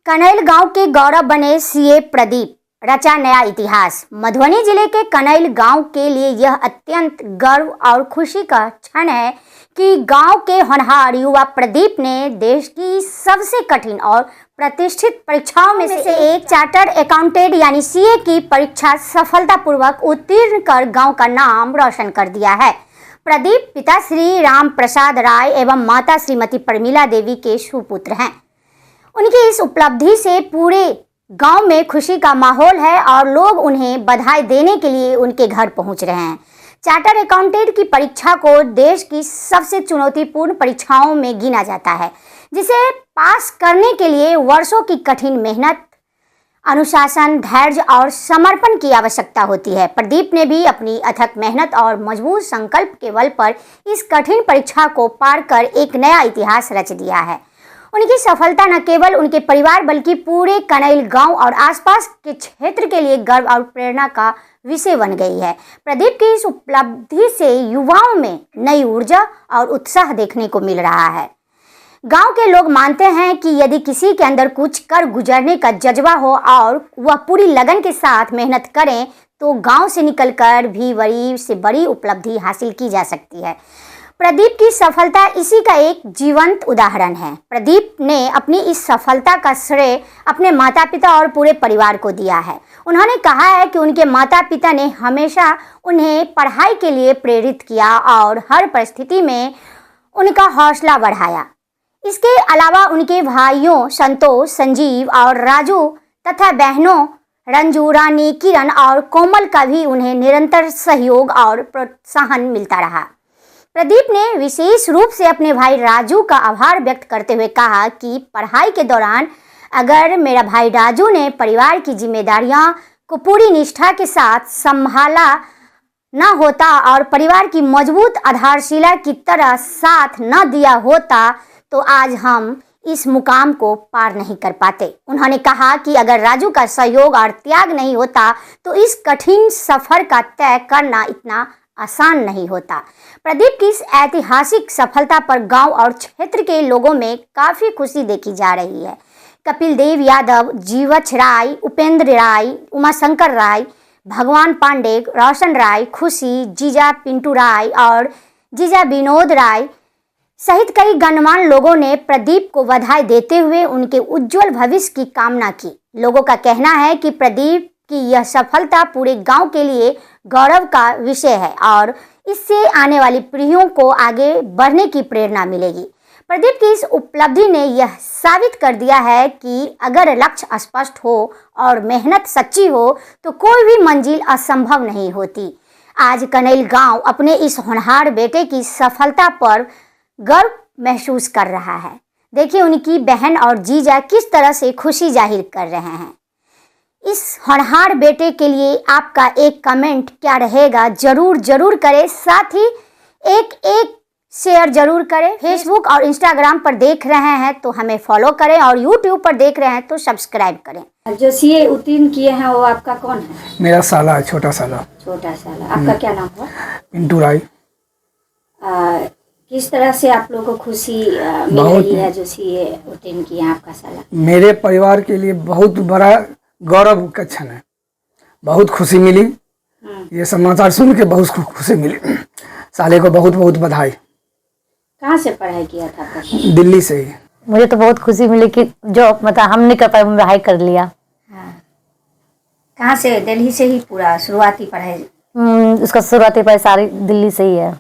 कनैल गांव के गौरव बने सीए प्रदीप, रचा नया इतिहास। मधुबनी जिले के कनैल गांव के लिए यह अत्यंत गर्व और खुशी का क्षण है कि गांव के होनहार युवा प्रदीप ने देश की सबसे कठिन और प्रतिष्ठित परीक्षाओं में से एक चार्टर्ड अकाउंटेंट यानी सीए की परीक्षा सफलतापूर्वक उत्तीर्ण कर गांव का नाम रोशन कर दिया है। प्रदीप पिता श्री राम प्रसाद राय एवं माता श्रीमती प्रमिला देवी के सुपुत्र हैं। उनकी इस उपलब्धि से पूरे गांव में खुशी का माहौल है और लोग उन्हें बधाई देने के लिए उनके घर पहुंच रहे हैं। चार्टर्ड अकाउंटेंट की परीक्षा को देश की सबसे चुनौतीपूर्ण परीक्षाओं में गिना जाता है, जिसे पास करने के लिए वर्षों की कठिन मेहनत, अनुशासन, धैर्य और समर्पण की आवश्यकता होती है। प्रदीप ने भी अपनी अथक मेहनत और मजबूत संकल्प के बल पर इस कठिन परीक्षा को पार कर एक नया इतिहास रच दिया है। उनकी सफलता न केवल उनके परिवार बल्कि पूरे कनैल गांव और आसपास के क्षेत्र के लिए गर्व और प्रेरणा का विषय बन गई है। प्रदीप की इस उपलब्धि से युवाओं में नई ऊर्जा और उत्साह देखने को मिल रहा है। गांव के लोग मानते हैं कि यदि किसी के अंदर कुछ कर गुजरने का जज्बा हो और वह पूरी लगन के साथ मेहनत करें तो गांव से निकलकर भी बड़ी से बड़ी उपलब्धि हासिल की जा सकती है। प्रदीप की सफलता इसी का एक जीवंत उदाहरण है। प्रदीप ने अपनी इस सफलता का श्रेय अपने माता पिता और पूरे परिवार को दिया है। उन्होंने कहा है कि उनके माता पिता ने हमेशा उन्हें पढ़ाई के लिए प्रेरित किया और हर परिस्थिति में उनका हौसला बढ़ाया। इसके अलावा उनके भाइयों संतोष, संजीव और राजू तथा बहनों रंजू, रानी, किरण और कोमल का भी उन्हें निरंतर सहयोग और प्रोत्साहन मिलता रहा। प्रदीप ने विशेष रूप से अपने भाई राजू का आभार व्यक्त करते हुए कहा कि पढ़ाई के दौरान अगर मेरा भाई राजू ने परिवार की जिम्मेदारियां को पूरी निष्ठा के साथ संभाला न होता और परिवार की मजबूत आधारशिला की तरह साथ न दिया होता तो आज हम इस मुकाम को पार नहीं कर पाते। उन्होंने कहा कि अगर राजू का सहयोग और त्याग नहीं होता तो इस कठिन सफर का तय करना इतना आसान नहीं होता। प्रदीप की इस ऐतिहासिक सफलता पर गांव और क्षेत्र के लोगों में काफ़ी खुशी देखी जा रही है। कपिल देव यादव, जीवछ राय, उपेंद्र राय, उमाशंकर राय, भगवान पांडे, रोशन राय, खुशी, जीजा पिंटू राय और जीजा विनोद राय सहित कई गणमान्य लोगों ने प्रदीप को बधाई देते हुए उनके उज्जवल भविष्य की कामना की। लोगों का कहना है कि प्रदीप की यह सफलता पूरे गांव के लिए गौरव का विषय है और इससे आने वाली पीढ़ियों को आगे बढ़ने की प्रेरणा मिलेगी। प्रदीप की इस उपलब्धि ने यह साबित कर दिया है कि अगर लक्ष्य स्पष्ट हो और मेहनत सच्ची हो तो कोई भी मंजिल असंभव नहीं होती। आज कनैल गांव अपने इस होनहार बेटे की सफलता पर गर्व महसूस कर रहा है। देखिए उनकी बहन और जीजा किस तरह से खुशी जाहिर कर रहे हैं। इस होनहार बेटे के लिए आपका एक कमेंट क्या रहेगा जरूर करें। साथ ही एक शेयर जरूर करें। फेसबुक और इंस्टाग्राम पर देख रहे हैं तो हमें फॉलो करें और यूट्यूब पर देख रहे हैं तो सब्सक्राइब करें। जो सीए उत्तीर्ण किए हैं वो आपका कौन है? मेरा साला है, छोटा साला। आपका क्या नाम है? पिंटू राय। किस तरह से आप लोगों को खुशी मिल रही है जो सीए उत्तीर्ण किए हैं आपका साला? मेरे परिवार के लिए बहुत बड़ा गौरव का क्षण है। बहुत खुशी मिली, ये समाचार सुन के बहुत खुशी मिली। साले को बहुत बहुत बधाई। कहाँ से पढ़ाई किया था आपका? दिल्ली से ही। मुझे तो बहुत खुशी मिली कि जो मतलब हम नहीं कर पाए पढ़ाई कर लिया। हाँ। कहाँ से? दिल्ली से ही पूरा शुरुआती पढ़ाई? उसका शुरुआती पढ़ाई सारी दिल्ली से ही है।